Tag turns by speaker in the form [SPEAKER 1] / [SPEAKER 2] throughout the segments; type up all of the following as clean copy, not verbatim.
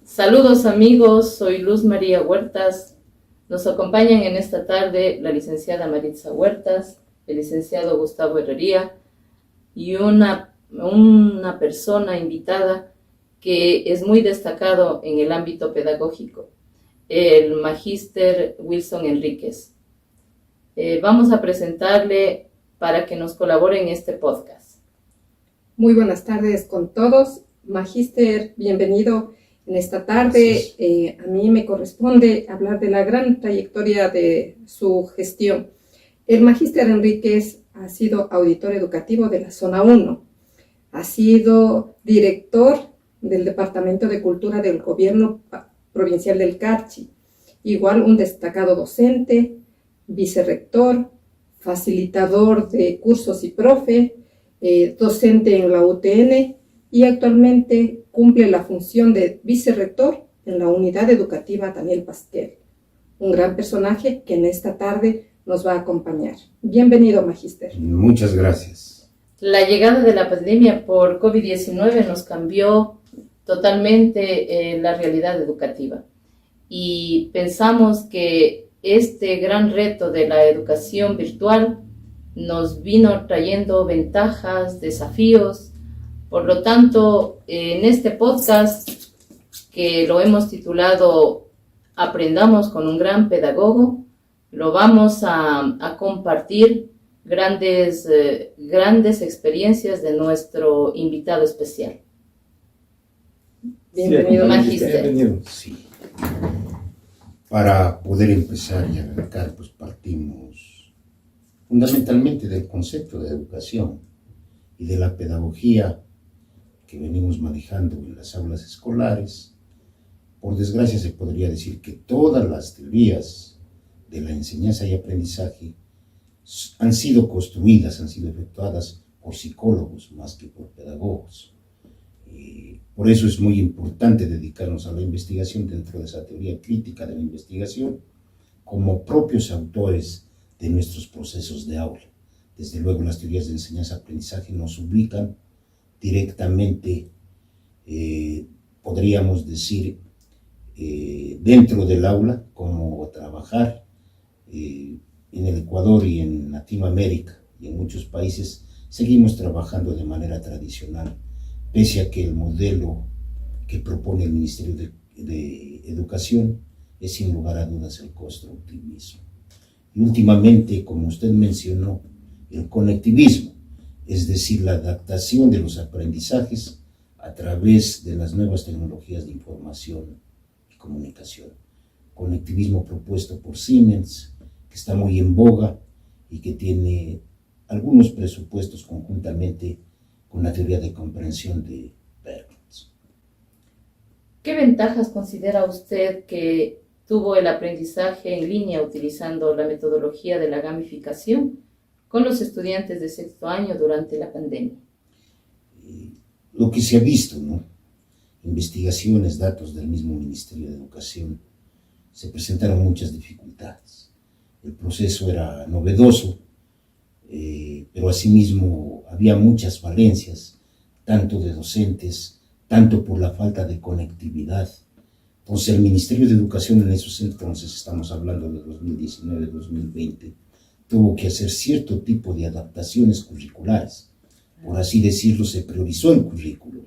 [SPEAKER 1] Saludos amigos, soy Luz María Huertas. Nos acompañan en esta tarde la licenciada Maritza Huertas, el licenciado Gustavo Herrería y una persona invitada que es muy destacado en el ámbito pedagógico, el magíster Wilson Enríquez. Vamos a presentarle para que nos colabore en este podcast.
[SPEAKER 2] Muy buenas tardes con todos. Magíster, bienvenido en esta tarde. A mí me corresponde hablar de la gran trayectoria de su gestión. El magíster Enríquez ha sido auditor educativo de la Zona 1, ha sido director del Departamento de Cultura del Gobierno Provincial del Carchi, igual un destacado docente, vicerrector, facilitador de cursos y profe, docente en la UTN y actualmente cumple la función de vicerrector en la unidad educativa Daniel Pasquel. Un gran personaje que en esta tarde nos va a acompañar. Bienvenido, magíster.
[SPEAKER 3] Muchas gracias.
[SPEAKER 1] La llegada de la pandemia por COVID-19 nos cambió totalmente la realidad educativa y pensamos que este gran reto de la educación virtual nos vino trayendo ventajas, desafíos. Por lo tanto, en este podcast, que lo hemos titulado Aprendamos con un gran pedagogo, lo vamos a compartir grandes experiencias de nuestro invitado especial. Bienvenido, magíster.
[SPEAKER 3] Bienvenido. Sí. Para poder empezar y arrancar, pues partimos fundamentalmente del concepto de educación y de la pedagogía que venimos manejando en las aulas escolares. Por desgracia se podría decir que todas las teorías de la enseñanza y aprendizaje han sido construidas, han sido efectuadas por psicólogos más que por pedagogos. Por eso es muy importante dedicarnos a la investigación dentro de esa teoría crítica de la investigación como propios autores de nuestros procesos de aula. Desde luego las teorías de enseñanza-aprendizaje nos ubican directamente, podríamos decir, dentro del aula, cómo trabajar. En el Ecuador y en Latinoamérica y en muchos países seguimos trabajando de manera tradicional, pese a que el modelo que propone el Ministerio de Educación es sin lugar a dudas el constructivismo. Y últimamente, como usted mencionó, el conectivismo, es decir, la adaptación de los aprendizajes a través de las nuevas tecnologías de información y comunicación. Conectivismo propuesto por Siemens, que está muy en boga y que tiene algunos presupuestos conjuntamente con la teoría de comprensión de Perkins.
[SPEAKER 1] ¿Qué ventajas considera usted que tuvo el aprendizaje en línea utilizando la metodología de la gamificación con los estudiantes de sexto año durante la pandemia?
[SPEAKER 3] Lo que se ha visto, ¿no? Investigaciones, datos del mismo Ministerio de Educación, se presentaron muchas dificultades. El proceso era novedoso, pero asimismo había muchas falencias, tanto de docentes, tanto por la falta de conectividad. Entonces el Ministerio de Educación en esos entonces, estamos hablando de 2019-2020, tuvo que hacer cierto tipo de adaptaciones curriculares. Por así decirlo, se priorizó el currículo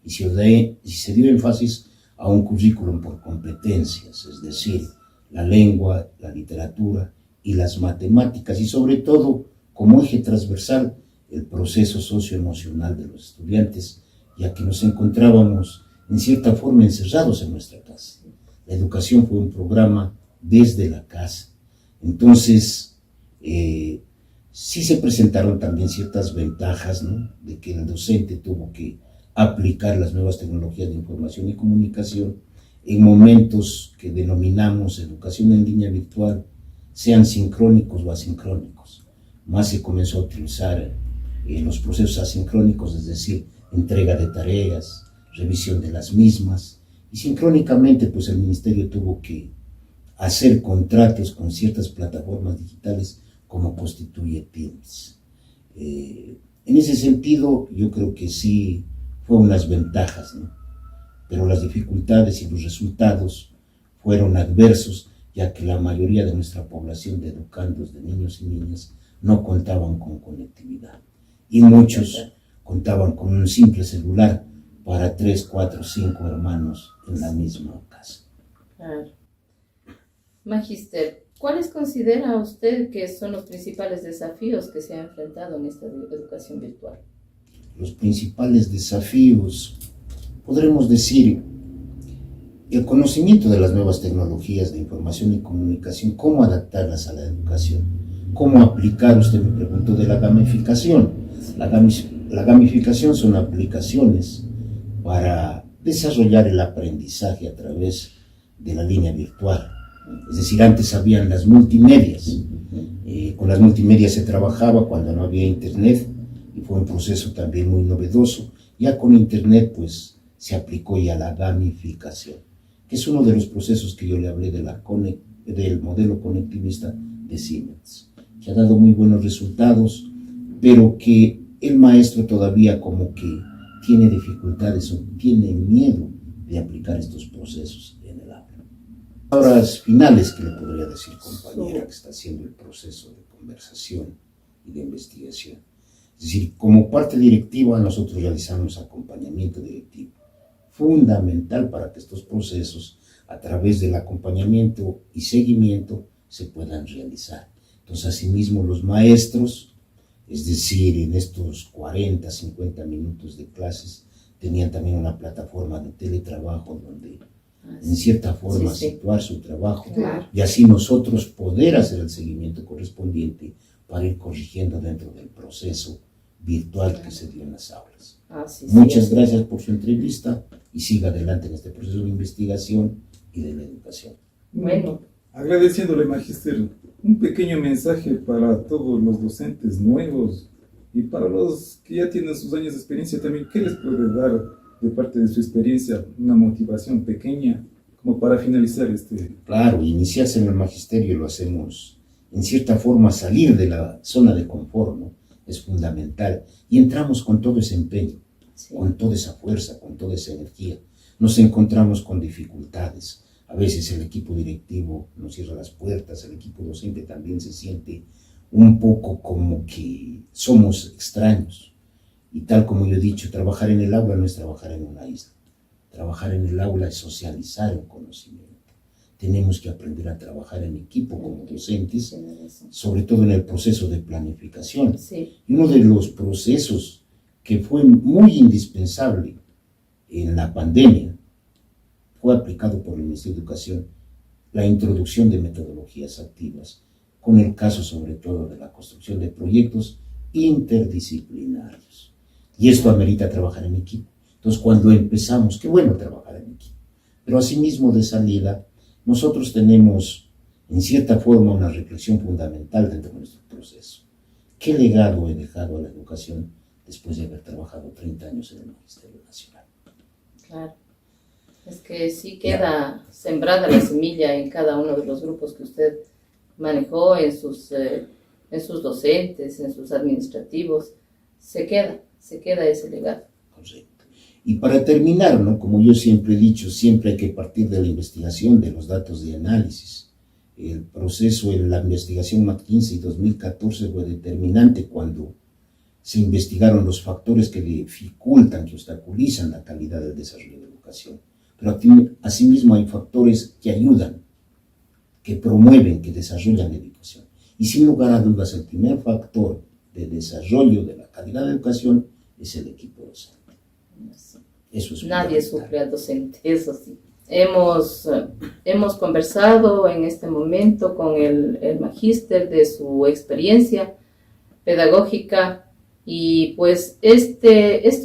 [SPEAKER 3] y se dio énfasis a un currículum por competencias, es decir, la lengua, la literatura y las matemáticas, y sobre todo, como eje transversal, el proceso socioemocional de los estudiantes, ya que nos encontrábamos en cierta forma encerrados en nuestra casa. La educación fue un programa desde la casa. Entonces, sí se presentaron también ciertas ventajas, ¿no? De que el docente tuvo que aplicar las nuevas tecnologías de información y comunicación en momentos que denominamos educación en línea virtual, sean sincrónicos o asincrónicos. Más se comenzó a utilizar los procesos asincrónicos, es decir, entrega de tareas, revisión de las mismas, y sincrónicamente pues el ministerio tuvo que hacer contratos con ciertas plataformas digitales como constituye Teams. En ese sentido, yo creo que sí fue unas ventajas, ¿no? pero las dificultades y los resultados fueron adversos, ya que la mayoría de nuestra población de educandos, de niños y niñas, no contaban con conectividad. Y muchos contaban con un simple celular para 3, 4, 5 hermanos en la misma casa.
[SPEAKER 1] Claro. Magíster, ¿cuáles considera usted que son los principales desafíos que se han enfrentado en esta educación virtual?
[SPEAKER 3] Los principales desafíos, podremos decir, el conocimiento de las nuevas tecnologías de información y comunicación, cómo adaptarlas a la educación, cómo aplicar, usted me preguntó de la gamificación. La gamificación son aplicaciones para desarrollar el aprendizaje a través de la línea virtual. Es decir, antes habían las multimedias. Con las multimedias se trabajaba cuando no había internet y fue un proceso también muy novedoso. Ya con internet pues se aplicó ya la gamificación, que es uno de los procesos que yo le hablé del modelo conectivista de Siemens, que ha dado muy buenos resultados, pero que el maestro todavía como que tiene dificultades o tiene miedo de aplicar estos procesos en el aula. Palabras finales que le podría decir, compañera, que está haciendo el proceso de conversación y de investigación. Es decir, como parte directiva nosotros realizamos acompañamiento directivo, fundamental para que estos procesos, a través del acompañamiento y seguimiento, se puedan realizar. Entonces, asimismo, los maestros, es decir, en estos 40, 50 minutos de clases, tenían también una plataforma de teletrabajo donde, en cierta forma, situar su trabajo, y así nosotros poder hacer el seguimiento correspondiente para ir corrigiendo dentro del proceso virtual que se dio en las aulas. Muchas gracias por su entrevista y siga adelante en este proceso de investigación y de la educación.
[SPEAKER 1] Bueno,
[SPEAKER 4] agradeciéndole, Magíster, un pequeño mensaje para todos los docentes nuevos y para los que ya tienen sus años de experiencia también. ¿Qué les puede dar de parte de su experiencia una motivación pequeña como para finalizar este?
[SPEAKER 3] Claro, iniciarse en el magisterio lo hacemos en cierta forma, salir de la zona de confort, ¿no? Es fundamental, y entramos con todo ese empeño, con toda esa fuerza, con toda esa energía. Nos encontramos con dificultades, a veces el equipo directivo nos cierra las puertas, el equipo docente también se siente un poco como que somos extraños, y tal como yo he dicho, trabajar en el aula no es trabajar en una isla, trabajar en el aula es socializar el conocimiento. Tenemos que aprender a trabajar en equipo como docentes, sobre todo en el proceso de planificación. Y uno de los procesos que fue muy indispensable en la pandemia fue aplicado por el Ministerio de Educación, la introducción de metodologías activas, con el caso sobre todo de la construcción de proyectos interdisciplinarios. Y esto amerita trabajar en equipo. Entonces, cuando empezamos, qué bueno trabajar en equipo, pero asimismo de salida, nosotros tenemos, en cierta forma, una reflexión fundamental dentro de nuestro proceso. ¿Qué legado he dejado a la educación después de haber trabajado 30 años en el Magisterio Nacional?
[SPEAKER 1] Claro. Es que sí queda sembrada la semilla en cada uno de los grupos que usted manejó, en sus docentes, en sus administrativos. Se queda ese legado.
[SPEAKER 3] Correcto. Y para terminar, ¿no? Como yo siempre he dicho, siempre hay que partir de la investigación, de los datos de análisis. El proceso en la investigación McKinsey 2014 fue determinante cuando se investigaron los factores que dificultan, que obstaculizan la calidad del desarrollo de la educación. Pero asimismo hay factores que ayudan, que promueven, que desarrollan la educación. Y sin lugar a dudas, el primer factor de desarrollo de la calidad de la educación es el equipo docente. Eso es
[SPEAKER 1] Nadie suple al docente, eso sí. Hemos conversado en este momento con el magíster de su experiencia pedagógica y pues esto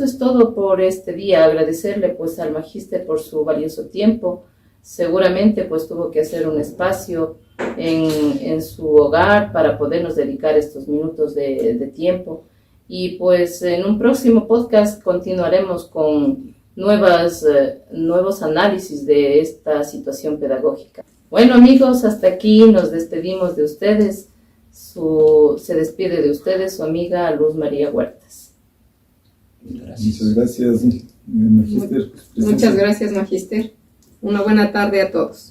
[SPEAKER 1] es todo por este día. Agradecerle pues al magíster por su valioso tiempo. Seguramente pues tuvo que hacer un espacio en su hogar para podernos dedicar estos minutos de tiempo. Y pues en un próximo podcast continuaremos con nuevos análisis de esta situación pedagógica. Bueno amigos, hasta aquí nos despedimos de ustedes. Se despide de ustedes su amiga Luz María Huertas.
[SPEAKER 3] Gracias.
[SPEAKER 4] Muchas gracias. Magíster.
[SPEAKER 2] Muchas gracias, Magíster. Una buena tarde a todos.